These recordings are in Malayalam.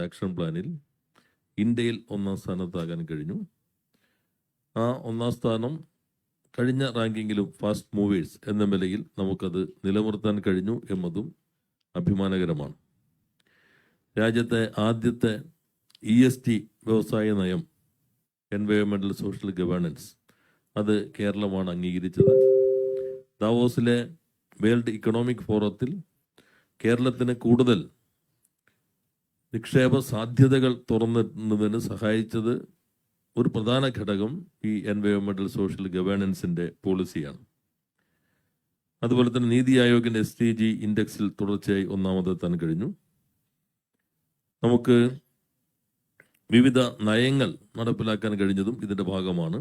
ആക്ഷൻ പ്ലാനിൽ ഇന്ത്യയിൽ ഒന്നാം സ്ഥാനത്താകാൻ കഴിഞ്ഞു. ആ ഒന്നാം സ്ഥാനം കഴിഞ്ഞ റാങ്കിങ്ങിലും ഫാസ്റ്റ് മൂവേഴ്സ് എന്ന നിലയിൽ നമുക്കത് നിലനിർത്താൻ കഴിഞ്ഞു എന്നതും അഭിമാനകരമാണ്. രാജ്യത്തെ ആദ്യത്തെ ESG വ്യവസായ നയം, എൻവയോൺമെൻ്റൽ സോഷ്യൽ ഗവേണൻസ്, അത് കേരളമാണ് അംഗീകരിച്ചത്. ദാവോസിലെ വേൾഡ് ഇക്കണോമിക് ഫോറത്തിൽ കേരളത്തിന് കൂടുതൽ നിക്ഷേപ സാധ്യതകൾ തുറന്നിടുന്നതിന് സഹായിച്ചത് ഒരു പ്രധാന ഘടകം ഈ എൻവയോൺമെൻ്റൽ സോഷ്യൽ ഗവേണൻസിൻ്റെ പോളിസിയാണ്. അതുപോലെ തന്നെ നീതി ആയോഗിൻ്റെ SDG ഇൻഡെക്സിൽ തുടർച്ചയായി ഒന്നാമതെത്താൻ കഴിഞ്ഞു. നമുക്ക് വിവിധ നയങ്ങൾ നടപ്പിലാക്കാൻ കഴിഞ്ഞതും ഇതിൻ്റെ ഭാഗമാണ്.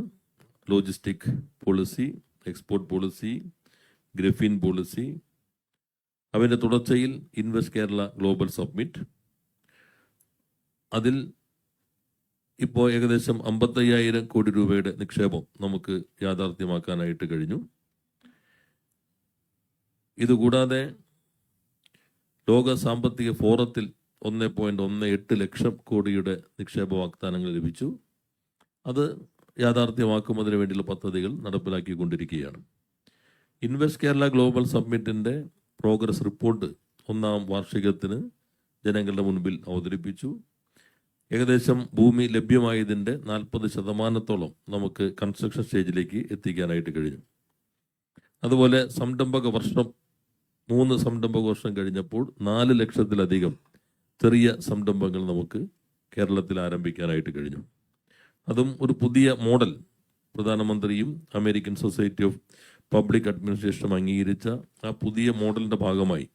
Logistic policy, export policy, graphene policy, അതിൻ്റെ തുടർച്ചയിൽ ഇൻവെസ്റ്റ് കേരള ഗ്ലോബൽ സബ്മിറ്റ്. അതിൽ ഇപ്പോൾ ഏകദേശം 55,000 കോടി രൂപയുടെ നിക്ഷേപം നമുക്ക് യാഥാർത്ഥ്യമാക്കാനായിട്ട് കഴിഞ്ഞു. ഇതുകൂടാതെ ലോക സാമ്പത്തിക ഫോറത്തിൽ 1.18 ലക്ഷം കോടിയുടെ നിക്ഷേപ വാഗ്ദാനങ്ങൾ ലഭിച്ചു. അത് യാഥാർത്ഥ്യമാക്കുന്നതിന് വേണ്ടിയുള്ള പദ്ധതികൾ നടപ്പിലാക്കിക്കൊണ്ടിരിക്കുകയാണ്. ഇൻവെസ്റ്റ് കേരള ഗ്ലോബൽ സബ്മിറ്റിൻ്റെ പ്രോഗ്രസ് റിപ്പോർട്ട് 1ാം വാർഷികത്തിന് ജനങ്ങളുടെ മുൻപിൽ അവതരിപ്പിച്ചു. ഏകദേശം ഭൂമി ലഭ്യമായതിൻ്റെ 40% നമുക്ക് കൺസ്ട്രക്ഷൻ സ്റ്റേജിലേക്ക് എത്തിക്കാനായിട്ട് കഴിഞ്ഞു. അതുപോലെ സംരംഭക വർഷം 3 സംരംഭക വർഷം കഴിഞ്ഞപ്പോൾ 4 ലക്ഷത്തിലധികം ചെറിയ സംരംഭങ്ങൾ നമുക്ക് കേരളത്തിൽ ആരംഭിക്കാനായിട്ട് കഴിഞ്ഞു. അതും ഒരു പുതിയ മോഡൽ പ്രധാനമന്ത്രിയും അമേരിക്കൻ സൊസൈറ്റി ഓഫ് പബ്ലിക് അഡ്മിനിസ്ട്രേഷനും അംഗീകരിച്ച ആ പുതിയ മോഡലിൻ്റെ ഭാഗമായി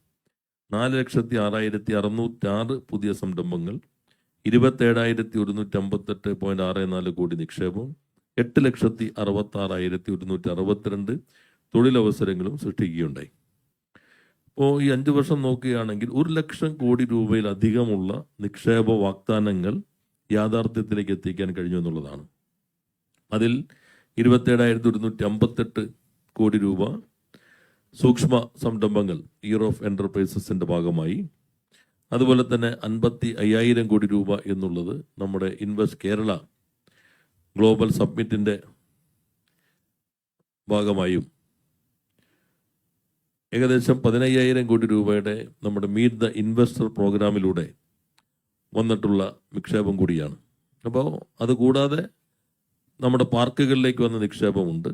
4,06,606 പുതിയ സംരംഭങ്ങൾ, 27,158.64 കോടി നിക്ഷേപം, 8,66,162 തൊഴിലവസരങ്ങളും സൃഷ്ടിക്കുകയുണ്ടായി. അപ്പോൾ ഈ 5 വർഷം നോക്കുകയാണെങ്കിൽ 1 ലക്ഷം കോടി രൂപയിലധികമുള്ള നിക്ഷേപ വാഗ്ദാനങ്ങൾ യാഥാർത്ഥ്യത്തിലേക്ക് എത്തിക്കാൻ കഴിഞ്ഞു എന്നുള്ളതാണ്. അതിൽ 27,158 കോടി രൂപ സൂക്ഷ്മ സംരംഭങ്ങൾ, ഇയർ ഓഫ് എൻ്റർപ്രൈസസിൻ്റെ ഭാഗമായി. അതുപോലെ തന്നെ 55,000 കോടി രൂപ എന്നുള്ളത് നമ്മുടെ ഇൻവെസ്റ്റ് കേരള ഗ്ലോബൽ സബ്മിറ്റിൻ്റെ ഭാഗമായും, ഏകദേശം 15,000 കോടി രൂപയുടെ നമ്മുടെ മീറ്റ് ദ ഇൻവെസ്റ്റർ പ്രോഗ്രാമിലൂടെ വന്നിട്ടുള്ള നിക്ഷേപം കൂടിയാണ്. അപ്പോൾ അതുകൂടാതെ നമ്മുടെ പാർക്കുകളിലേക്ക് വന്ന നിക്ഷേപമുണ്ട്.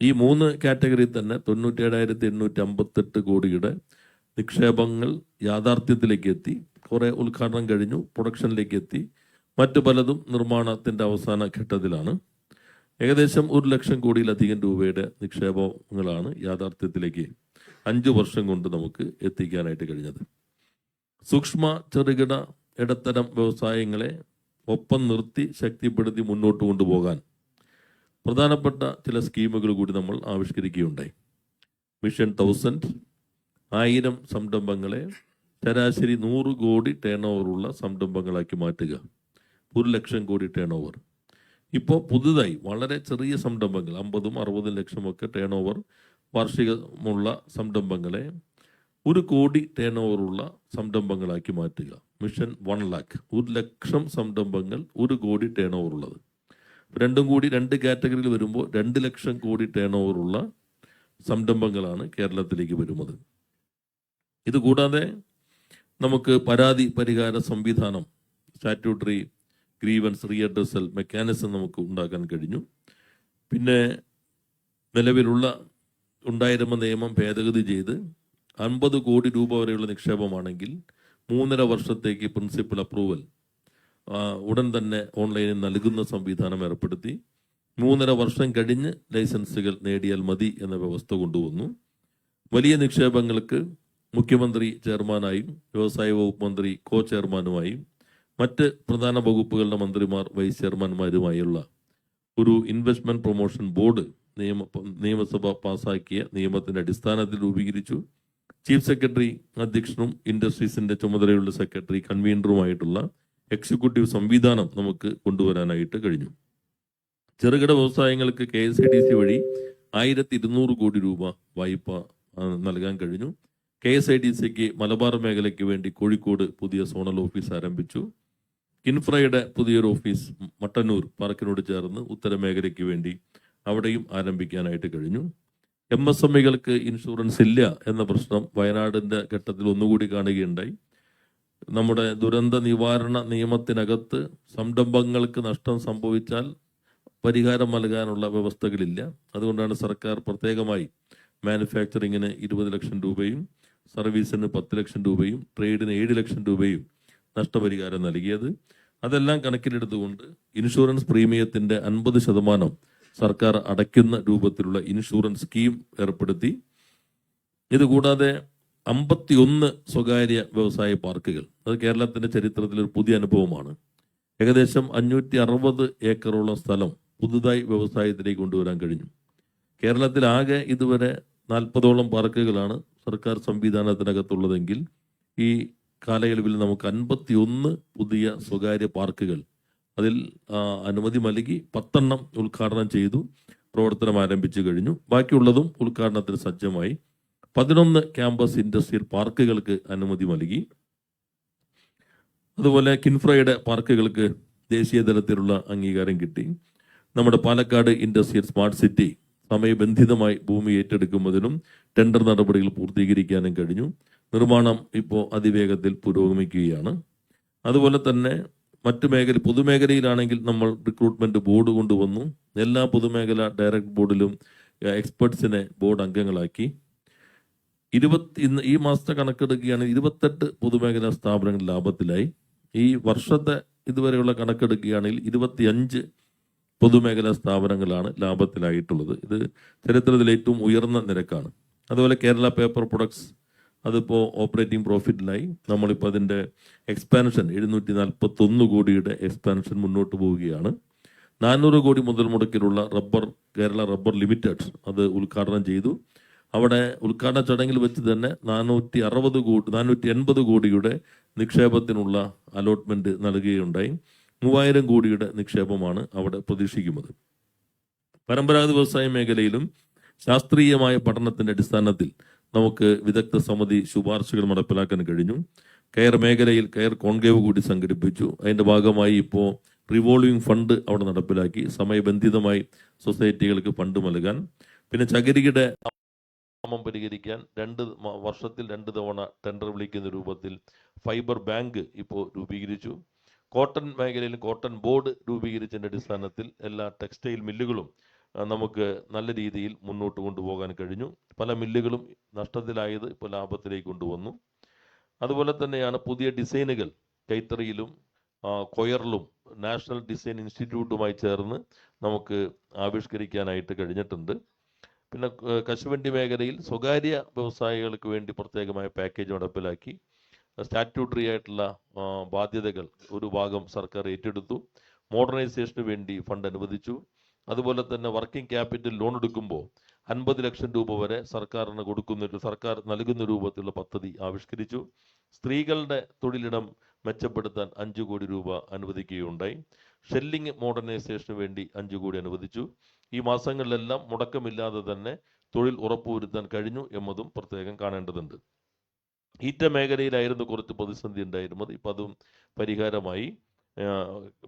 ഈ 3 കാറ്റഗറിയിൽ തന്നെ 97,858 കോടിയുടെ നിക്ഷേപങ്ങൾ യാഥാർത്ഥ്യത്തിലേക്ക് എത്തി. കുറേ ഉദ്ഘാടനം കഴിഞ്ഞു, പ്രൊഡക്ഷനിലേക്ക് എത്തി, മറ്റു പലതും നിർമ്മാണത്തിൻ്റെ അവസാന ഘട്ടത്തിലാണ്. ഏകദേശം 1 ലക്ഷം കോടിയിലധികം രൂപയുടെ നിക്ഷേപങ്ങളാണ് യാഥാർത്ഥ്യത്തിലേക്ക് 5 വർഷം കൊണ്ട് നമുക്ക് എത്തിക്കാനായിട്ട് കഴിഞ്ഞത്. സൂക്ഷ്മ ചെറുകിട ഇടത്തരം വ്യവസായങ്ങളെ ഒപ്പം നിർത്തി ശക്തിപ്പെടുത്തി മുന്നോട്ട് കൊണ്ടുപോകാൻ പ്രധാനപ്പെട്ട ചില സ്കീമുകൾ കൂടി നമ്മൾ ആവിഷ്കരിക്കുകയുണ്ടായി. മിഷൻ 1000 സംരംഭങ്ങളെ ശരാശരി 100 കോടി ടേൺ ഓവറുള്ള സംരംഭങ്ങളാക്കി മാറ്റുക. 1 ലക്ഷം കോടി ടേൺ ഓവർ. ഇപ്പോൾ പുതുതായി വളരെ ചെറിയ സംരംഭങ്ങൾ 50ഉം 60ഉം ലക്ഷമൊക്കെ ടേൺ ഓവർ വാർഷികമുള്ള സംരംഭങ്ങളെ 1 കോടി ടേൺ ഓവറുള്ള സംരംഭങ്ങളാക്കി മാറ്റുക. മിഷൻ 1 ലാക്ക്, 1 ലക്ഷം സംരംഭങ്ങൾ 1 കോടി ടേൺ ഓവറുള്ളത്. രണ്ടും കൂടി 2 കാറ്റഗറിയിൽ വരുമ്പോൾ 2 ലക്ഷം കോടി ടേൺ ഓവറുള്ള സംരംഭങ്ങളാണ് കേരളത്തിലേക്ക് വരുന്നത്. ഇതുകൂടാതെ നമുക്ക് പരാതി പരിഹാര സംവിധാനം, സ്റ്റാറ്റ്യൂട്ടറി ഗ്രീവൻസ് റീഅഡ്രസൽ മെക്കാനിസം നമുക്ക് ഉണ്ടാക്കാൻ കഴിഞ്ഞു. പിന്നെ നിലവിലുള്ള ഉണ്ടായിരുന്ന നിയമം ഭേദഗതി ചെയ്ത് 50 കോടി രൂപ വരെയുള്ള നിക്ഷേപമാണെങ്കിൽ 3.5 വർഷത്തേക്ക് പ്രിൻസിപ്പൽ അപ്രൂവൽ ഉടൻ തന്നെ ഓൺലൈനിൽ നൽകുന്ന സംവിധാനം ഏർപ്പെടുത്തി. 3.5 വർഷം കഴിഞ്ഞ് ലൈസൻസുകൾ നേടിയാൽ മതി എന്ന വ്യവസ്ഥ കൊണ്ടുവന്നു. വലിയ നിക്ഷേപങ്ങൾക്ക് മുഖ്യമന്ത്രി ചെയർമാനായും വ്യവസായ വകുപ്പ് മന്ത്രി കോ ചെയർമാനുമായും മറ്റ് പ്രധാന വകുപ്പുകളുടെ മന്ത്രിമാർ വൈസ് ചെയർമാൻമാരുമായുള്ള ഒരു ഇൻവെസ്റ്റ്മെൻറ്റ് പ്രൊമോഷൻ ബോർഡ് നിയമസഭ പാസാക്കിയ നിയമത്തിൻ്റെ അടിസ്ഥാനത്തിൽ രൂപീകരിച്ചു. ചീഫ് സെക്രട്ടറി അധ്യക്ഷനും ഇൻഡസ്ട്രീസിൻ്റെ ചുമതലയുള്ള സെക്രട്ടറി കൺവീനറുമായിട്ടുള്ള എക്സിക്യൂട്ടീവ് സംവിധാനം നമുക്ക് കൊണ്ടുവരാനായിട്ട് കഴിഞ്ഞു. ചെറുകിട വ്യവസായങ്ങൾക്ക് KSIDC വഴി 1,200 കോടി രൂപ വായ്പ നൽകാൻ കഴിഞ്ഞു. KSIDCക്ക് മലബാർ മേഖലയ്ക്ക് വേണ്ടി കോഴിക്കോട് പുതിയ സോണൽ ഓഫീസ് ആരംഭിച്ചു. കിൻഫ്രയുടെ പുതിയൊരു ഓഫീസ് മട്ടന്നൂർ പാർക്കിനോട് ചേർന്ന് ഉത്തരമേഖലയ്ക്ക് വേണ്ടി അവിടെയും ആരംഭിക്കാനായിട്ട് കഴിഞ്ഞു. MSMEകൾക്ക് ഇൻഷുറൻസ് ഇല്ല എന്ന പ്രശ്നം വയനാടിൻ്റെ ഘട്ടത്തിൽ ഒന്നുകൂടി കാണുകയുണ്ടായി. നമ്മുടെ ദുരന്ത നിവാരണ നിയമത്തിനകത്ത് സംരംഭങ്ങൾക്ക് നഷ്ടം സംഭവിച്ചാൽ പരിഹാരം നൽകാനുള്ള വ്യവസ്ഥകളില്ല. അതുകൊണ്ടാണ് സർക്കാർ പ്രത്യേകമായി മാനുഫാക്ചറിങ്ങിന് 20 ലക്ഷം രൂപയും സർവീസിന് 10 ലക്ഷം രൂപയും ട്രേഡിന് 7 ലക്ഷം രൂപയും നഷ്ടപരിഹാരം നൽകിയത്. അതെല്ലാം കണക്കിലെടുത്തുകൊണ്ട് ഇൻഷുറൻസ് പ്രീമിയത്തിൻ്റെ 50% സർക്കാർ അടയ്ക്കുന്ന രൂപത്തിലുള്ള ഇൻഷുറൻസ് സ്കീം ഏർപ്പെടുത്തി. ഇതുകൂടാതെ 51 സ്വകാര്യ വ്യവസായ പാർക്കുകൾ, അത് കേരളത്തിൻ്റെ ചരിത്രത്തിലൊരു പുതിയ അനുഭവമാണ്. ഏകദേശം 560 ഏക്കറോളം സ്ഥലം പുതുതായി വ്യവസായത്തിലേക്ക് കൊണ്ടുവരാൻ കഴിഞ്ഞു. കേരളത്തിലാകെ ഇതുവരെ 40ഓളം പാർക്കുകളാണ് സർക്കാർ സംവിധാനത്തിനകത്തുള്ളതെങ്കിൽ ഈ കാലയളവിൽ നമുക്ക് 51 പുതിയ സ്വകാര്യ പാർക്കുകൾ, അതിൽ അനുമതി നൽകി 10 ഉദ്ഘാടനം ചെയ്തു, പ്രവർത്തനം ആരംഭിച്ചു കഴിഞ്ഞു. ബാക്കിയുള്ളതും ഉദ്ഘാടനത്തിന് സജ്ജമായി. 11 ക്യാമ്പസ് ഇൻഡസ്ട്രിയൽ പാർക്കുകൾക്ക് അനുമതി നൽകി. അതുപോലെ കിൻഫ്രയുടെ പാർക്കുകൾക്ക് ദേശീയ തലത്തിലുള്ള അംഗീകാരം കിട്ടി. നമ്മുടെ പാലക്കാട് ഇൻഡസ്ട്രിയൽ സ്മാർട്ട് സിറ്റി സമയബന്ധിതമായി ഭൂമി ഏറ്റെടുക്കുന്നതിനും ടെൻഡർ നടപടികൾ പൂർത്തീകരിക്കാനും കഴിഞ്ഞു. നിർമ്മാണം ഇപ്പോൾ അതിവേഗത്തിൽ പുരോഗമിക്കുകയാണ്. അതുപോലെ തന്നെ മറ്റു പൊതുമേഖലയിലാണെങ്കിൽ നമ്മൾ റിക്രൂട്ട്മെന്റ് ബോർഡ് കൊണ്ടുവന്നു. എല്ലാ പൊതുമേഖല ഡയറക്ട് ബോർഡിലും എക്സ്പെർട്സിനെ ബോർഡ് അംഗങ്ങളാക്കി. ഈ മാസത്തെ കണക്കെടുക്കുകയാണെങ്കിൽ 28 പൊതുമേഖലാ സ്ഥാപനങ്ങൾ ലാഭത്തിലായി. ഈ വർഷത്തെ ഇതുവരെയുള്ള കണക്കെടുക്കുകയാണെങ്കിൽ 25 പൊതുമേഖലാ സ്ഥാപനങ്ങളാണ് ലാഭത്തിലായിട്ടുള്ളത്. ഇത് ചരിത്രത്തിൽ ഏറ്റവും ഉയർന്ന നിരക്കാണ്. അതുപോലെ കേരള പേപ്പർ പ്രൊഡക്ട്സ് അതിപ്പോൾ ഓപ്പറേറ്റിംഗ് പ്രോഫിറ്റിലായി. നമ്മളിപ്പോൾ അതിൻ്റെ എക്സ്പാൻഷൻ 741 കോടിയുടെ എക്സ്പാൻഷൻ മുന്നോട്ട് പോവുകയാണ്. 400 കോടി മുതൽ മുടക്കിലുള്ള കേരള റബ്ബർ ലിമിറ്റഡ് അത് ഉദ്ഘാടനം ചെയ്തു. അവിടെ ഉദ്ഘാടന ചടങ്ങിൽ വെച്ച് തന്നെ 480 കോടിയുടെ നിക്ഷേപത്തിനുള്ള അലോട്ട്മെന്റ് നൽകുകയുണ്ടായി. 3000 കോടിയുടെ നിക്ഷേപമാണ് അവിടെ പ്രതീക്ഷിക്കുന്നത്. പരമ്പരാഗത വ്യവസായ മേഖലയിലും ശാസ്ത്രീയമായ പഠനത്തിന്റെ അടിസ്ഥാനത്തിൽ നമുക്ക് വിദഗ്ധ സമിതി ശുപാർശകൾ നടപ്പിലാക്കാൻ കഴിഞ്ഞു. കെയർ മേഖലയിൽ കെയർ കോൺക്ലേവ് കൂടി സംഘടിപ്പിച്ചു. അതിന്റെ ഭാഗമായി ഇപ്പോൾ റിവോൾവിംഗ് ഫണ്ട് അവിടെ നടപ്പിലാക്കി, സമയബന്ധിതമായി സൊസൈറ്റികൾക്ക് ഫണ്ട് നൽകാൻ. പിന്നെ ചകിരിയുടെ പരിഹരിക്കാൻ വർഷത്തിൽ 2 തവണ ടെൻഡർ വിളിക്കുന്ന രൂപത്തിൽ ഫൈബർ ബാങ്ക് ഇപ്പോൾ രൂപീകരിച്ചു. കോട്ടൺ മേഖലയിൽ കോട്ടൺ ബോർഡ് രൂപീകരിച്ചതിൻ്റെ അടിസ്ഥാനത്തിൽ എല്ലാ ടെക്സ്റ്റൈൽ മില്ലുകളും നമുക്ക് നല്ല രീതിയിൽ മുന്നോട്ട് കൊണ്ടുപോകാൻ കഴിഞ്ഞു. പല മില്ലുകളും നഷ്ടത്തിലായത് ഇപ്പോൾ ലാഭത്തിലേക്ക് കൊണ്ടുവന്നു. അതുപോലെ തന്നെയാണ് പുതിയ ഡിസൈനുകൾ കൈത്തറിയിലും കൊയറിലും നാഷണൽ ഡിസൈൻ ഇൻസ്റ്റിറ്റ്യൂട്ടുമായി ചേർന്ന് നമുക്ക് ആവിഷ്കരിക്കാനായിട്ട് കഴിഞ്ഞിട്ടുണ്ട്. പിന്നെ കശുവണ്ടി മേഖലയിൽ സ്വകാര്യ വ്യവസായികൾക്ക് വേണ്ടി പ്രത്യേകമായ പാക്കേജ് നടപ്പിലാക്കി. സ്റ്റാറ്റ്യൂട്ടറി ആയിട്ടുള്ള ബാധ്യതകൾ ഒരു ഭാഗം സർക്കാർ ഏറ്റെടുത്തു. മോഡേണൈസേഷന് വേണ്ടി ഫണ്ട് അനുവദിച്ചു. അതുപോലെ തന്നെ വർക്കിംഗ് ക്യാപിറ്റൽ ലോൺ എടുക്കുമ്പോൾ 50 ലക്ഷം രൂപ വരെ സർക്കാർ നൽകുന്ന രൂപത്തിലുള്ള പദ്ധതി ആവിഷ്കരിച്ചു. സ്ത്രീകളുടെ തൊഴിലിടം മെച്ചപ്പെടുത്താൻ 5 കോടി രൂപ അനുവദിക്കുകയുണ്ടായി. ഷെല്ലിംഗ് മോഡേണൈസേഷന് വേണ്ടി 5 കോടി അനുവദിച്ചു. ഈ മാസങ്ങളിലെല്ലാം മുടക്കമില്ലാതെ തന്നെ തൊഴിൽ ഉറപ്പുവരുത്താൻ കഴിഞ്ഞു എന്നതും പ്രത്യേകം കാണേണ്ടതുണ്ട്. ഈറ്റ മേഖലയിലായിരുന്നു കുറച്ച് പ്രതിസന്ധി ഉണ്ടായിരുന്നത്. ഇപ്പം അതും പരിഹാരമായി.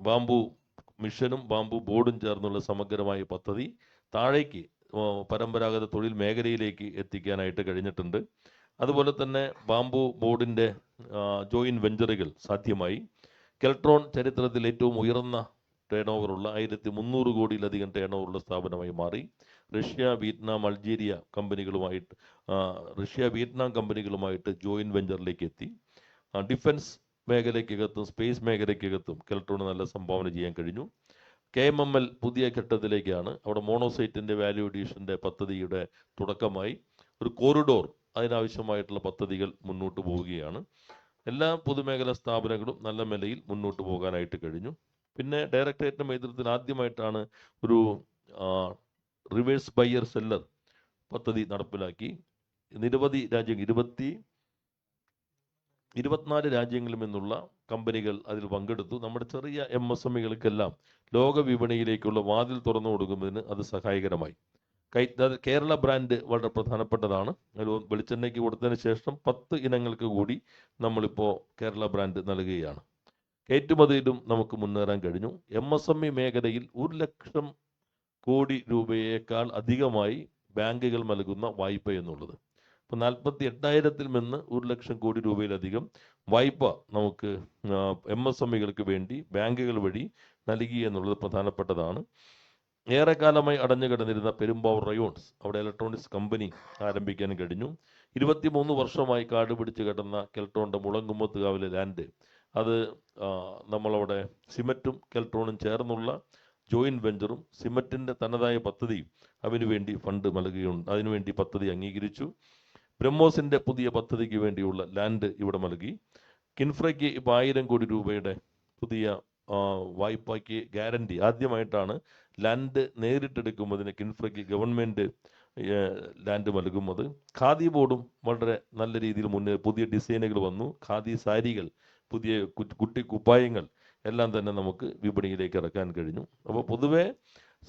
ബാംബു മിഷനും ബാംബു ബോർഡും ചേർന്നുള്ള സമഗ്രമായ പദ്ധതി താഴേക്ക് പരമ്പരാഗത തൊഴിൽ മേഖലയിലേക്ക് എത്തിക്കാനായിട്ട് കഴിഞ്ഞിട്ടുണ്ട്. അതുപോലെ തന്നെ ബാംബു ബോർഡിൻ്റെ ജോയിൻറ്റ് വെഞ്ചറുകൾ സാധ്യമായി. കെൽട്രോൺ ചരിത്രത്തിൽ ഏറ്റവും ഉയർന്ന ടേൺ ഓവറുള്ള 1300 കോടിയിലധികം ടേൺ ഓവറുള്ള സ്ഥാപനമായി മാറി. റഷ്യ വിയറ്റ്നാം കമ്പനികളുമായിട്ട് ജോയിൻറ്റ് വെഞ്ചറിലേക്ക് എത്തി. ഡിഫൻസ് മേഖലയ്ക്കകത്തും സ്പേസ് മേഖലയ്ക്കകത്തും കെൽട്രോൺ നല്ല സംഭാവന ചെയ്യാൻ കഴിഞ്ഞു. KMML പുതിയ ഘട്ടത്തിലേക്കാണ്. അവിടെ മോണോസൈറ്റിൻ്റെ വാല്യൂ അഡീഷൻ്റെ പദ്ധതിയുടെ തുടക്കമായി. ഒരു കോറിഡോർ, അതിനാവശ്യമായിട്ടുള്ള പദ്ധതികൾ മുന്നോട്ട് പോവുകയാണ്. എല്ലാ പൊതുമേഖലാ സ്ഥാപനങ്ങളും നല്ല നിലയിൽ മുന്നോട്ട് പോകാനായിട്ട് കഴിഞ്ഞു. പിന്നെ ഡയറക്ടറേറ്റിൻ്റെ നേതൃത്വത്തിൽ ആദ്യമായിട്ടാണ് ഒരു റിവേഴ്സ് ബയ്യർ സെല്ലർ പദ്ധതി നടപ്പിലാക്കി. നിരവധി രാജ്യങ്ങൾ 24 രാജ്യങ്ങളിൽ നിന്നുള്ള കമ്പനികൾ അതിൽ പങ്കെടുത്തു. നമ്മുടെ ചെറിയ MSMEകൾക്കെല്ലാം ലോക വിപണിയിലേക്കുള്ള വാതിൽ തുറന്നു കൊടുക്കുന്നതിന് അത് സഹായകരമായി. കേരള ബ്രാൻഡ് വളരെ പ്രധാനപ്പെട്ടതാണ്. വെളിച്ചെണ്ണയ്ക്ക് കൊടുത്തതിന് ശേഷം 10 ഇനങ്ങൾക്ക് കൂടി നമ്മളിപ്പോൾ കേരള ബ്രാൻഡ് നൽകുകയാണ്. കയറ്റുമതിയിലും നമുക്ക് മുന്നേറാൻ കഴിഞ്ഞു. MSME മേഖലയിൽ 1,00,000 കോടി രൂപയേക്കാൾ അധികമായി ബാങ്കുകൾ നൽകുന്ന വായ്പ എന്നുള്ളത്. ഇപ്പോൾ 48,000-ൽ നിന്ന് 1,00,000 കോടി രൂപയിലധികം വായ്പ നമുക്ക് MSMEകൾക്ക് വേണ്ടി ബാങ്കുകൾ വഴി നൽകി എന്നുള്ളത് പ്രധാനപ്പെട്ടതാണ്. ഏറെക്കാലമായി അടഞ്ഞു കിടന്നിരുന്ന പെരുമ്പാവൂർ റയോൺസ്, അവിടെ ഇലക്ട്രോണിക്സ് കമ്പനി ആരംഭിക്കാൻ കഴിഞ്ഞു. 23 വർഷമായി കാട് പിടിച്ച് കിടന്ന കെൽട്രോണിൻ്റെ മുളങ്കുമ്മത്തുകാവിലെ ലാൻഡ്, അത് നമ്മളവിടെ സിമറ്റും കെൽട്രോണും ചേർന്നുള്ള ജോയിൻറ്റ് വെഞ്ചറും സിമറ്റിൻ്റെ തനതായ പദ്ധതിയും അതിനുവേണ്ടി ഫണ്ട് നൽകുകയുണ്ട്. അതിനുവേണ്ടി പദ്ധതി അംഗീകരിച്ചു. ബ്രഹ്മോസിൻ്റെ പുതിയ പദ്ധതിക്ക് വേണ്ടിയുള്ള ലാൻഡ് ഇവിടെ നൽകി. കിൻഫ്രയ്ക്ക് ഇപ്പോൾ 1000 കോടി രൂപയുടെ പുതിയ വായ്പയ്ക്ക് ഗ്യാരണ്ടി ആദ്യമായിട്ടാണ് ലാൻഡ് നേരിട്ടെടുക്കുന്നതിന് കിൻഫ്രയ്ക്ക് ഗവൺമെൻറ് ലാൻഡ് നൽകുന്നത്. ഖാദി ബോർഡും വളരെ നല്ല രീതിയിൽ പുതിയ ഡിസൈനുകൾ വന്നു. ഖാദി സാരികൾ, പുതിയ കുട്ടി കുപ്പായങ്ങൾ എല്ലാം തന്നെ നമുക്ക് വിപണിയിലേക്ക് ഇറക്കാൻ കഴിഞ്ഞു. അപ്പോൾ പൊതുവെ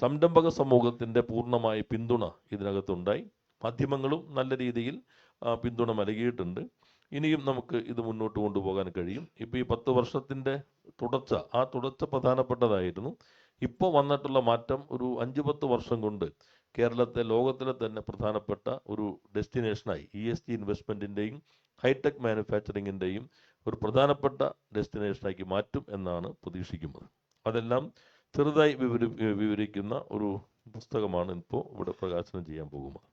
സംരംഭക സമൂഹത്തിൻ്റെ പൂർണ്ണമായ പിന്തുണ ഇതിനകത്തുണ്ടായി. മാധ്യമങ്ങളും നല്ല രീതിയിൽ പിന്തുണ നൽകിയിട്ടുണ്ട്. ഇനിയും നമുക്ക് ഇത് മുന്നോട്ട് കൊണ്ടുപോകാൻ കഴിയും. ഇപ്പോൾ ഈ 10 വർഷത്തിൻ്റെ തുടർച്ച, ആ തുടർച്ച പ്രധാനപ്പെട്ടതായിരുന്നു. ഇപ്പോൾ വന്നിട്ടുള്ള മാറ്റം ഒരു 5-10 വർഷം കൊണ്ട് കേരളത്തെ ലോകത്തിലെ തന്നെ പ്രധാനപ്പെട്ട ഒരു ഡെസ്റ്റിനേഷനായി ESG ഇൻവെസ്റ്റ്മെൻറ്റിൻ്റെയും ഹൈടെക് മാനുഫാക്ചറിങ്ങിൻ്റെയും ഒരു പ്രധാനപ്പെട്ട ഡെസ്റ്റിനേഷനാക്കി മാറ്റും എന്നാണ് പ്രതീക്ഷിക്കുന്നത്. അതെല്ലാം ചെറുതായി വിവരിക്കുന്ന ഒരു പുസ്തകമാണ് ഇപ്പോൾ ഇവിടെ പ്രകാശനം ചെയ്യാൻ പോകുന്നത്.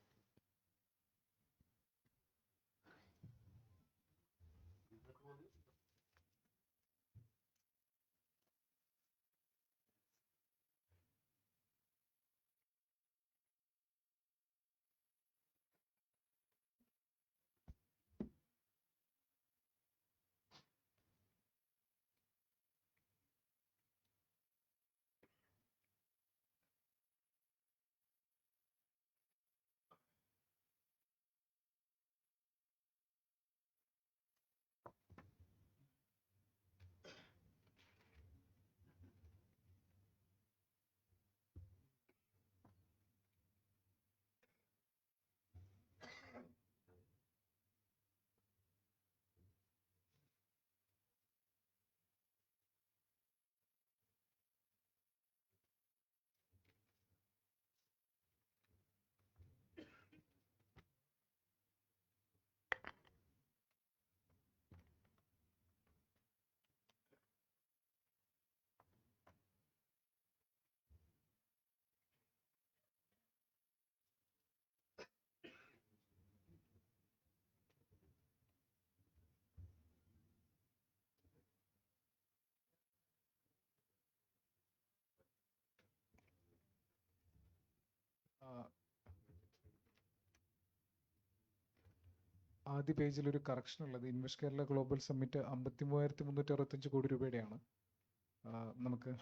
ആദ്യ പേജിൽ ഒരു കറക്ഷൻ ഉള്ളത്. ഇൻവെസ്റ്റ് കേരള ഗ്ലോബൽ സമ്മിറ്റ് 53,365 കോടി രൂപയുടെയാണ് നമുക്ക്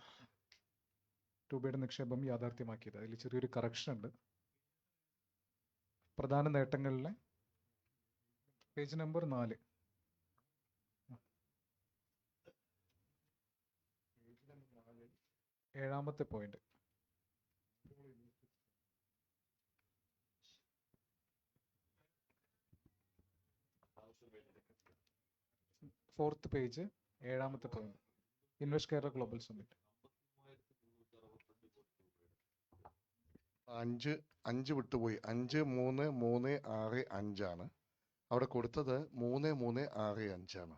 രൂപയുടെ നിക്ഷേപം യാഥാർത്ഥ്യമാക്കിയത്. അതിൽ ചെറിയൊരു കറക്ഷൻ ഉണ്ട്. പ്രധാന നേട്ടങ്ങളിലെ പേജ് നമ്പർ 4, ഏഴാമത്തെ പോയിന്റ്. ഫോർത്ത് പേജ്, ഏഴാമത്തെ point, invest Kerala global summit. 5 വിട്ടുപോയി. 5,3,3,6,5 ആണ്. അവിടെ കൊടുത്തത് 3,3,6,5 ആണ്.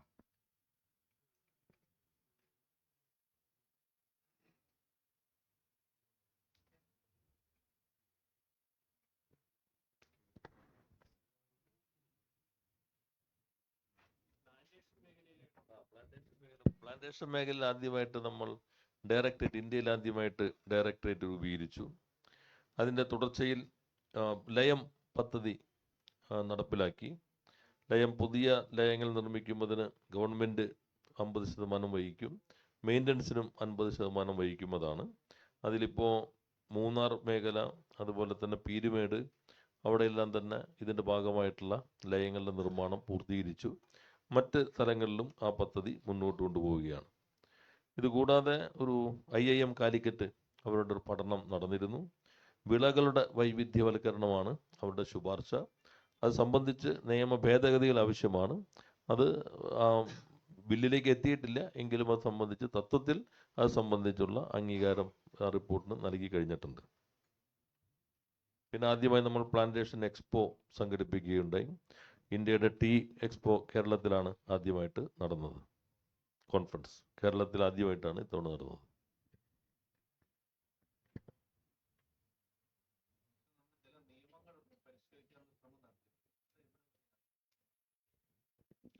പ്ലാന്റേഷൻ മേഖലയിൽ ആദ്യമായിട്ട് നമ്മൾ ഇന്ത്യയിൽ ആദ്യമായിട്ട് ഡയറക്ടറേറ്റ് രൂപീകരിച്ചു. അതിൻ്റെ തുടർച്ചയിൽ ലയം പദ്ധതി നടപ്പിലാക്കി. പുതിയ ലയങ്ങൾ നിർമ്മിക്കുന്നതിന് ഗവൺമെൻറ് 50% വഹിക്കും, മെയിൻ്റനൻസിനും 50% വഹിക്കുന്നതാണ്. അതിലിപ്പോൾ മൂന്നാർ മേഖല, അതുപോലെ തന്നെ പീരുമേട്, അവിടെയെല്ലാം തന്നെ ഇതിൻ്റെ ഭാഗമായിട്ടുള്ള ലയങ്ങളുടെ നിർമ്മാണം പൂർത്തീകരിച്ചു. മറ്റ് സ്ഥലങ്ങളിലും ആ പദ്ധതി മുന്നോട്ട് കൊണ്ടുപോവുകയാണ്. ഇതുകൂടാതെ ഒരു IIM കാലിക്കറ്റ് അവരുടെ ഒരു പഠനം നടന്നിരുന്നു. വിളകളുടെ വൈവിധ്യവൽക്കരണമാണ് അവരുടെ ശുപാർശ. അത് സംബന്ധിച്ച് നിയമ ഭേദഗതികൾ ആവശ്യമാണ്. അത് ബില്ലിലേക്ക് എത്തിയിട്ടില്ല എങ്കിലും അത് സംബന്ധിച്ച് തത്വത്തിൽ അത് സംബന്ധിച്ചുള്ള അംഗീകാരം റിപ്പോർട്ടിന് നൽകി കഴിഞ്ഞിട്ടുണ്ട്. പിന്നെ ആദ്യമായി നമ്മൾ പ്ലാന്റേഷൻ എക്സ്പോ സംഘടിപ്പിക്കുകയുണ്ടായി. ഇന്ത്യയുടെ ടീ എക്സ്പോ കേരളത്തിലാണ് ആദ്യമായിട്ട് നടന്നത്. കോൺഫറൻസ് കേരളത്തിൽ ആദ്യമായിട്ടാണ് ഇത്തവണ നടന്നത്.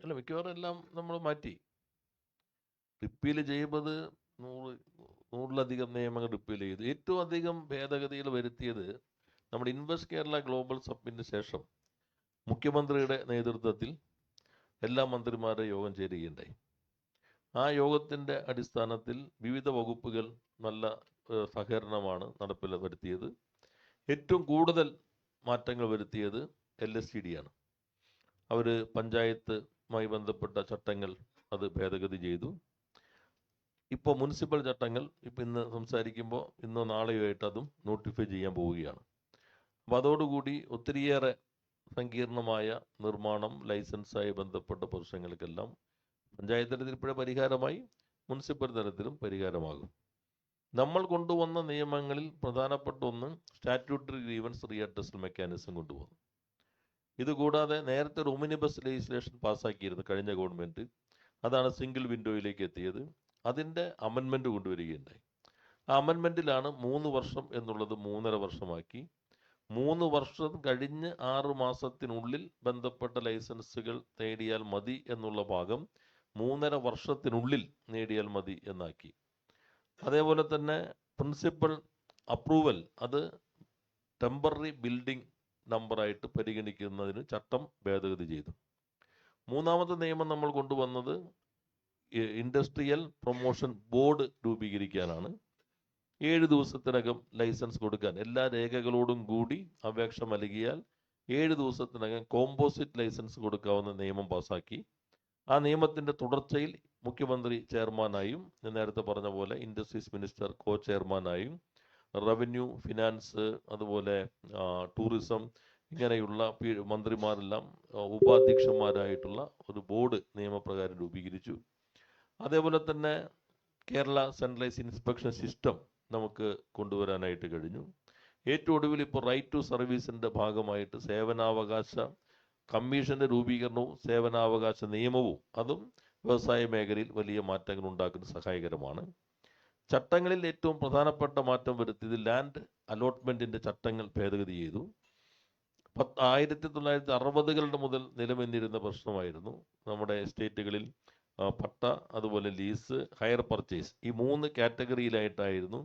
അല്ല, മിക്കവാറും എല്ലാം നമ്മൾ മാറ്റി. റിപ്പീൽ ചെയ്യുന്നത് നൂറിലധികം നിയമങ്ങൾ റിപ്പീൽ ചെയ്തു. ഏറ്റവും അധികം ഭേദഗതികൾ വരുത്തിയത് നമ്മുടെ ഇൻവെസ്റ്റ് കേരള ഗ്ലോബൽ സബ്മിറ്റിന് ശേഷം മുഖ്യമന്ത്രിയുടെ നേതൃത്വത്തിൽ എല്ലാ മന്ത്രിമാരുടെ യോഗം ചേരുകയുണ്ടായി. ആ യോഗത്തിൻ്റെ അടിസ്ഥാനത്തിൽ വിവിധ വകുപ്പുകൾ നല്ല സഹകരണമാണ് വരുത്തിയത്. ഏറ്റവും കൂടുതൽ മാറ്റങ്ങൾ വരുത്തിയത് LSTD ആണ്. അവർ പഞ്ചായത്തുമായി ബന്ധപ്പെട്ട ചട്ടങ്ങൾ അത് ഭേദഗതി ചെയ്തു. ഇപ്പോൾ മുനിസിപ്പൽ ചട്ടങ്ങൾ ഇന്ന് സംസാരിക്കുമ്പോൾ ഇന്നോ നാളെയോ ആയിട്ട് അതും നോട്ടിഫൈ ചെയ്യാൻ പോവുകയാണ്. അപ്പോൾ അതോടുകൂടി ഒത്തിരിയേറെ സങ്കീർണമായ നിർമ്മാണം ലൈസൻസായി ബന്ധപ്പെട്ട പ്രശ്നങ്ങൾക്കെല്ലാം പഞ്ചായത്ത് തലത്തിൽ ഇപ്പോഴേ പരിഹാരമായി, മുനിസിപ്പൽ തലത്തിലും പരിഹാരമാകും. നമ്മൾ കൊണ്ടുവന്ന നിയമങ്ങളിൽ പ്രധാനപ്പെട്ട ഒന്ന് സ്റ്റാറ്റ്യൂട്ടറി ഗ്രീവൻസ് റീഅഡ്രസൽ മെക്കാനിസം കൊണ്ടുവന്നു. ഇതുകൂടാതെ നേരത്തെ ഒരു ഒമിനിബസ് ലെജിസ്ലേഷൻ പാസ്സാക്കിയിരുന്നു കഴിഞ്ഞ ഗവൺമെൻറ്. അതാണ് സിംഗിൾ വിൻഡോയിലേക്ക് എത്തിയത്. അതിൻ്റെ അമെൻമെൻറ്റ് കൊണ്ടുവരികയുണ്ടായി. ആ അമെൻമെൻറ്റിലാണ് 3 വർഷം എന്നുള്ളത് 3.5 വർഷമാക്കി. 3 വർഷം കഴിഞ്ഞ് 6 മാസത്തിനുള്ളിൽ ബന്ധപ്പെട്ട ലൈസൻസുകൾ നേടിയാൽ മതി എന്നുള്ള ഭാഗം 3.5 വർഷത്തിനുള്ളിൽ നേടിയാൽ മതി എന്നാക്കി. അതേപോലെ തന്നെ പ്രിൻസിപ്പൽ അപ്രൂവൽ അത് ടെമ്പററി ബിൽഡിംഗ് നമ്പറായിട്ട് പരിഗണിക്കുന്നതിന് ചട്ടം ഭേദഗതി ചെയ്തു. മൂന്നാമത്തെ നിയമം നമ്മൾ കൊണ്ടുവന്നത് ഇൻഡസ്ട്രിയൽ പ്രൊമോഷൻ ബോർഡ് രൂപീകരിക്കാനാണ്. 7 ദിവസത്തിനകം ലൈസൻസ് കൊടുക്കാൻ എല്ലാ രേഖകളോടും കൂടി അപേക്ഷ നൽകിയാൽ 7 ദിവസത്തിനകം കോമ്പോസിറ്റ് ലൈസൻസ് കൊടുക്കാവുന്ന നിയമം പാസാക്കി. ആ നിയമത്തിൻ്റെ തുടർച്ചയിൽ മുഖ്യമന്ത്രി ചെയർമാനായും ഞാൻ നേരത്തെ പറഞ്ഞ പോലെ ഇൻഡസ്ട്രീസ് മിനിസ്റ്റർ കോ ചെയർമാനായും റവന്യൂ, ഫിനാൻസ്, അതുപോലെ ടൂറിസം ഇങ്ങനെയുള്ള മന്ത്രിമാരെല്ലാം ഉപാധ്യക്ഷന്മാരായിട്ടുള്ള ഒരു ബോർഡ് നിയമപ്രകാരം രൂപീകരിച്ചു. അതേപോലെ തന്നെ കേരള സെൻട്രലൈസ് ഇൻസ്പെക്ഷൻ സിസ്റ്റം നമുക്ക് കൊണ്ടുവരാനായിട്ട് കഴിഞ്ഞു. ഏറ്റവും ഒടുവിൽ ഇപ്പോൾ റൈറ്റ് ടു സർവീസിൻ്റെ ഭാഗമായിട്ട് സേവനാവകാശ കമ്മീഷൻ്റെ രൂപീകരണവും സേവനാവകാശ നിയമവും അതും വ്യവസായ മേഖലയിൽ വലിയ മാറ്റങ്ങൾ ഉണ്ടാക്കുന്ന സഹായകരമാണ്. ചട്ടങ്ങളിൽ ഏറ്റവും പ്രധാനപ്പെട്ട മാറ്റം വരുത്തിയത് ലാൻഡ് അലോട്ട്മെൻറ്റിൻ്റെ ചട്ടങ്ങൾ ഭേദഗതി ചെയ്തു. 1960 മുതൽ നിലനിന്നിരുന്ന പ്രശ്നമായിരുന്നു നമ്മുടെ എസ്റ്റേറ്റുകളിൽ പട്ട, അതുപോലെ ലീസ്, ഹയർ പർച്ചേസ്, ഈ 3 കാറ്റഗറിയിലായിട്ടായിരുന്നു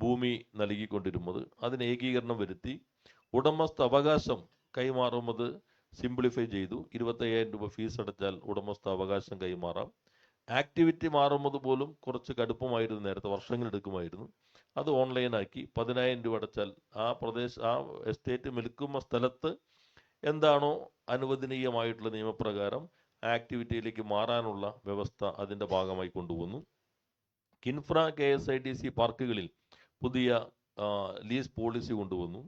ഭൂമി നൽകിക്കൊണ്ടിരുന്നത്. അതിന് ഏകീകരണം വരുത്തി. ഉടമസ്ഥ അവകാശം കൈമാറുന്നത് സിംപ്ലിഫൈ ചെയ്തു. 25,000 രൂപ ഫീസ് അടച്ചാൽ ഉടമസ്ഥ അവകാശം കൈമാറാം. ആക്ടിവിറ്റി മാറുന്നത് പോലും കുറച്ച് കടുപ്പമായിരുന്നു, നേരത്തെ വർഷങ്ങളെടുക്കുമായിരുന്നു. അത് ഓൺലൈനാക്കി. 10,000 രൂപ അടച്ചാൽ ആ എസ്റ്റേറ്റ് വിൽക്കുന്ന സ്ഥലത്ത് എന്താണോ അനുവദനീയമായിട്ടുള്ള നിയമപ്രകാരം ആക്ടിവിറ്റിയിലേക്ക് മാറാനുള്ള വ്യവസ്ഥ അതിൻ്റെ ഭാഗമായി കൊണ്ടുവന്നു. കിൻഫ്ര KSIDC പാർക്കുകളിൽ പുതിയ ലീസ് പോളിസി കൊണ്ടുവന്നു.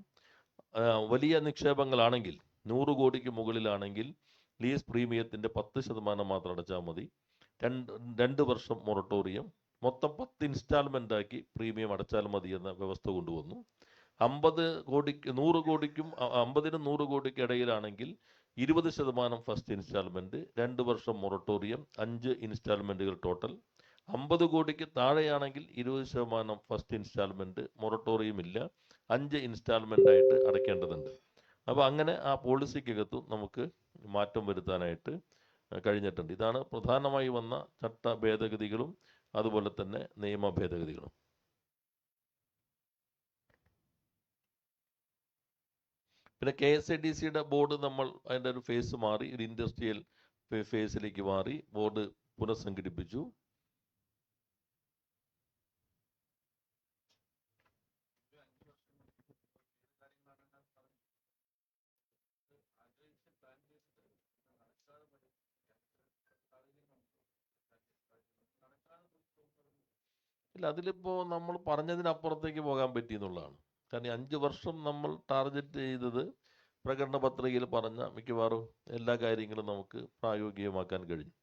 വലിയ നിക്ഷേപങ്ങളാണെങ്കിൽ 100 കോടിക്ക് മുകളിലാണെങ്കിൽ ലീസ് പ്രീമിയത്തിൻ്റെ 10% മാത്രം അടച്ചാൽ മതി. 2 വർഷം മൊറട്ടോറിയം, മൊത്തം 10 ഇൻസ്റ്റാൾമെൻ്റാക്കി പ്രീമിയം അടച്ചാൽ മതി എന്ന വ്യവസ്ഥ കൊണ്ടുവന്നു. 50 കോടിക്ക് 100 കോടിക്കും 50-നും 100 കോടിക്ക് ഇടയിലാണെങ്കിൽ 20% ഫസ്റ്റ് ഇൻസ്റ്റാൾമെൻറ്റ്, 2 വർഷം മൊറട്ടോറിയം, 5 ഇൻസ്റ്റാൾമെൻറ്റുകൾ ടോട്ടൽ. 50 കോടിക്ക് താഴെയാണെങ്കിൽ 20% ഫസ്റ്റ് ഇൻസ്റ്റാൾമെൻറ്റ്, മൊറട്ടോറിയം ഇല്ല, 5 ഇൻസ്റ്റാൾമെൻ്റായിട്ട് അടയ്ക്കേണ്ടതുണ്ട്. അപ്പോൾ അങ്ങനെ ആ പോളിസിക്കകത്തും നമുക്ക് മാറ്റം വരുത്താനായിട്ട് കഴിഞ്ഞിട്ടുണ്ട്. ഇതാണ് പ്രധാനമായി വന്ന ചട്ട ഭേദഗതികളും അതുപോലെ തന്നെ നിയമ ഭേദഗതികളും. പിന്നെ KSIDCയുടെ ബോർഡ് നമ്മൾ അതിൻ്റെ ഒരു ഫേസ് മാറി, ഒരു ഇൻഡസ്ട്രിയൽ ഫേസിലേക്ക് മാറി, ബോർഡ് പുനഃസംഘടിപ്പിച്ചു. ഇല്ല, അതിലിപ്പോൾ നമ്മൾ പറഞ്ഞതിനപ്പുറത്തേക്ക് പോകാൻ പറ്റി എന്നുള്ളതാണ്. കാരണം 5 വർഷം നമ്മൾ ടാർഗറ്റ് ചെയ്തത് പ്രകടന പത്രികയിൽ പറഞ്ഞ മിക്കവാറും എല്ലാ കാര്യങ്ങളും നമുക്ക് പ്രായോഗികമാക്കാൻ കഴിഞ്ഞു.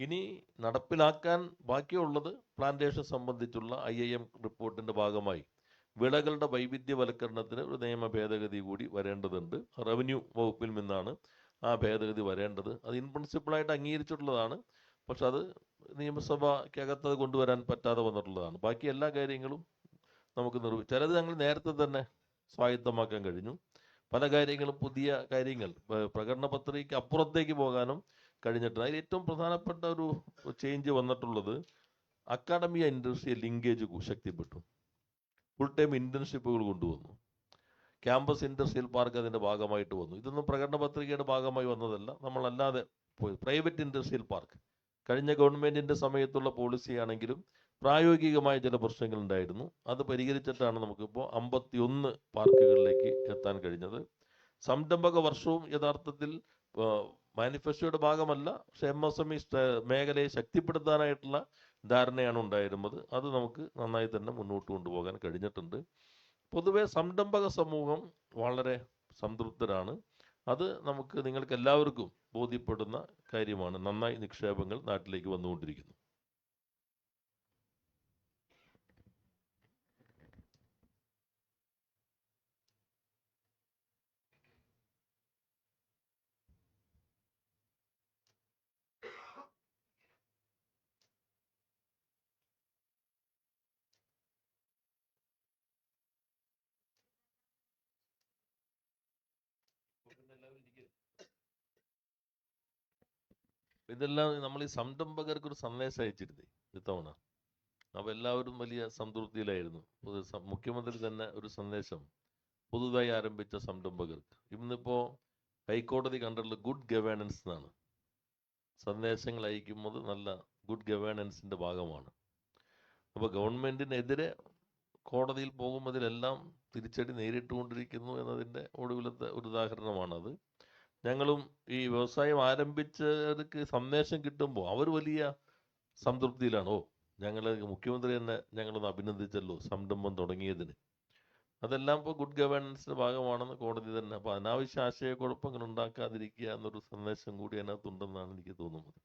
ഇനി നടപ്പിലാക്കാൻ ബാക്കിയുള്ളത് പ്ലാന്റേഷൻ സംബന്ധിച്ചുള്ള IIM റിപ്പോർട്ടിൻ്റെ ഭാഗമായി വിളകളുടെ വൈവിധ്യവൽക്കരണത്തിന് ഒരു നിയമ ഭേദഗതി കൂടി വരേണ്ടതുണ്ട്. റവന്യൂ വകുപ്പിൽ നിന്നാണ് ആ ഭേദഗതി വരേണ്ടത്. അത് ഇൻ പ്രിൻസിപ്പിളായിട്ട് അംഗീകരിച്ചിട്ടുള്ളതാണ്. പക്ഷെ അത് നിയമസഭയ്ക്കകത്ത് അത് കൊണ്ടുവരാൻ പറ്റാതെ വന്നിട്ടുള്ളതാണ്. ബാക്കി എല്ലാ കാര്യങ്ങളും നമുക്ക് ചിലത് ഞങ്ങൾ നേരത്തെ തന്നെ സ്വായത്തമാക്കാൻ കഴിഞ്ഞു. പല കാര്യങ്ങളും പുതിയ കാര്യങ്ങൾ പ്രകടന പത്രികയ്ക്ക് അപ്പുറത്തേക്ക് പോകാനും കഴിഞ്ഞിട്ടുണ്ട്. അതിൽ ഏറ്റവും പ്രധാനപ്പെട്ട ഒരു ചേഞ്ച് വന്നിട്ടുള്ളത് അക്കാഡമിക ഇൻഡസ്ട്രിയൽ ലിങ്കേജ് ശക്തിപ്പെട്ടു. ഫുൾ ടൈം ഇന്റേൺഷിപ്പുകൾ കൊണ്ടുവന്നു. ക്യാമ്പസ് ഇൻഡസ്ട്രിയൽ പാർക്ക് അതിൻ്റെ ഭാഗമായിട്ട് വന്നു. ഇതൊന്നും പ്രകടന പത്രികയുടെ ഭാഗമായി വന്നതല്ല. നമ്മളല്ലാതെ പോയി പ്രൈവറ്റ് ഇൻഡസ്ട്രിയൽ പാർക്ക് കഴിഞ്ഞ ഗവൺമെൻറ്റിൻ്റെ സമയത്തുള്ള പോളിസിയാണെങ്കിലും പ്രായോഗികമായ ചില പ്രശ്നങ്ങൾ ഉണ്ടായിരുന്നു. അത് പരിഹരിച്ചിട്ടാണ് നമുക്കിപ്പോൾ 51 പാർക്കുകളിലേക്ക് എത്താൻ കഴിഞ്ഞത്. സംരംഭക വർഷവും യഥാർത്ഥത്തിൽ മാനിഫെസ്റ്റോയുടെ ഭാഗമല്ല, പക്ഷെ MSME മേഖലയെ ശക്തിപ്പെടുത്താനായിട്ടുള്ള ധാരണയാണ് ഉണ്ടായിരുന്നത്. അത് നമുക്ക് നന്നായി തന്നെ മുന്നോട്ട് കൊണ്ടുപോകാൻ കഴിഞ്ഞിട്ടുണ്ട്. പൊതുവെ സംരംഭക സമൂഹം വളരെ സംതൃപ്തരാണ്. അത് നമുക്ക് നിങ്ങൾക്ക് എല്ലാവർക്കും ബോധ്യപ്പെടുന്ന കാര്യമാണ്. നന്നായി നിക്ഷേപങ്ങൾ നാട്ടിലേക്ക് വന്നുകൊണ്ടിരിക്കുന്നു. ഇതെല്ലാം നമ്മൾ ഈ സംരംഭകർക്കൊരു സന്ദേശം അയച്ചിരുന്നേ ഇത്തവണ. അപ്പോൾ എല്ലാവരും വലിയ സംതൃപ്തിയിലായിരുന്നു. മുഖ്യമന്ത്രി തന്നെ ഒരു സന്ദേശം പുതുതായി ആരംഭിച്ച സംരംഭകർക്ക് ഇന്നിപ്പോൾ ഹൈക്കോടതി കണ്ടിട്ടുള്ള ഗുഡ് ഗവേണൻസ് എന്നാണ്. സന്ദേശങ്ങൾ അയക്കുന്നത് നല്ല ഗുഡ് ഗവേണൻസിൻ്റെ ഭാഗമാണ്. അപ്പോൾ ഗവൺമെൻറ്റിനെതിരെ കോടതിയിൽ പോകുന്നതിലെല്ലാം തിരിച്ചടി നേരിട്ടുകൊണ്ടിരിക്കുന്നു എന്നതിൻ്റെ ഒടുവിലത്തെ ഒരു ഉദാഹരണമാണത്. ഞങ്ങളും ഈ വ്യവസായം ആരംഭിച്ചവർക്ക് സന്ദേശം കിട്ടുമ്പോൾ അവർ വലിയ സംതൃപ്തിയിലാണ്. ഞങ്ങൾ മുഖ്യമന്ത്രി തന്നെ ഞങ്ങളൊന്ന് അഭിനന്ദിച്ചല്ലോ സംരംഭം തുടങ്ങിയതിന്. അതെല്ലാം ഇപ്പോൾ ഗുഡ് ഗവേണൻസിൻ്റെ ഭാഗമാണെന്ന് കോടതി തന്നെ. അപ്പോൾ അനാവശ്യ ആശയക്കുഴപ്പങ്ങൾ ഉണ്ടാക്കാതിരിക്കുക എന്നൊരു സന്ദേശം കൂടി അതിനകത്തുണ്ടെന്നാണ് എനിക്ക് തോന്നുന്നത്.